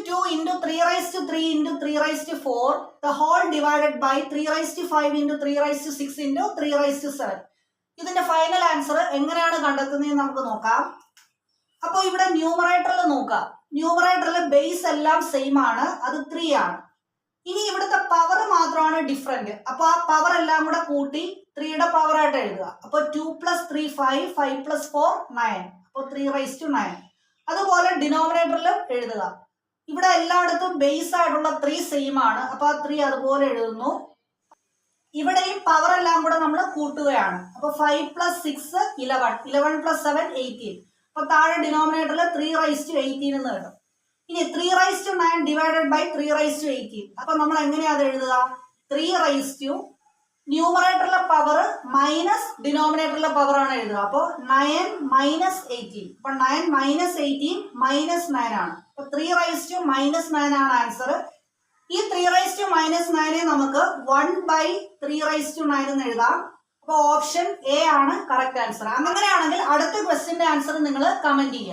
2 into 3 raised to 3 into 3 raised to 4 the whole divided by 3 raised to 5 into 3 raised to 6 into 3 raised to 7. ഇതിന്റെ final answer എങ്ങനെയാണ് കണ്ടെത്തുന്നത് നമുക്ക് നോക്കാം. അപ്പോൾ ഇവിടെ ന്യൂമറേറ്ററിൽ നോക്കാം. ന്യൂമറേറ്ററിൽ ബേസ് എല്ലാം സെയിം ആണ്, അത് 3 ആണ്. ഇനി ഇവിടുത്തെ പവർ മാത്രമാണ് ഡിഫറെന്റ്. അപ്പൊ ആ പവർ എല്ലാം കൂടെ കൂട്ടി 3യുടെ പവർ ആയിട്ട് എഴുതുക. അപ്പൊ 2 + 3 5, 5 + 4 9. അപ്പോൾ 3 raised to 9. അതുപോലെ ഡിനോമിനേറ്ററിലും എഴുതുക. ഇവിടെ എല്ലായിടത്തും ബേസ് ആയിട്ടുള്ള 3 സെയിം ആണ്, അപ്പൊ ആ 3 അതുപോലെ എഴുതുന്നു. ഇവിടെയും പവർ എല്ലാം കൂടെ നമ്മൾ കൂട്ടുകയാണ്. അപ്പൊ 5 + 6 11, 11 + 7 18. അപ്പൊ താഴെ ഡിനോമിനേറ്ററിൽ 3 raised to 18 എന്ന് കിട്ടും. ഇനി 3 raised to 9 divided by 3 raised to 18. അപ്പൊ നമ്മൾ എങ്ങനെയാ അത് എഴുതുക? 3 raised to ന്യൂമറേറ്ററിലെ പവർ മൈനസ് ഡിനോമിനേറ്ററിലെ പവർ ആണ് എഴുതുക. അപ്പോൾ 9 - 18. അപ്പൊ 9 - 18 -9 ആണ്. അപ്പൊ 3 raised to -9 ആണ് ആൻസർ. ഈ 3 raised to -9 നമുക്ക് 1/3 raised to 9 എന്ന് എഴുതാം. അപ്പൊ ഓപ്ഷൻ എ ആണ് കറക്റ്റ് ആൻസർ. അങ്ങനെയാണെങ്കിൽ അടുത്ത ക്വസ്റ്റ്യന്റെ ആൻസർ നിങ്ങൾ കമന്റ് ചെയ്യുക.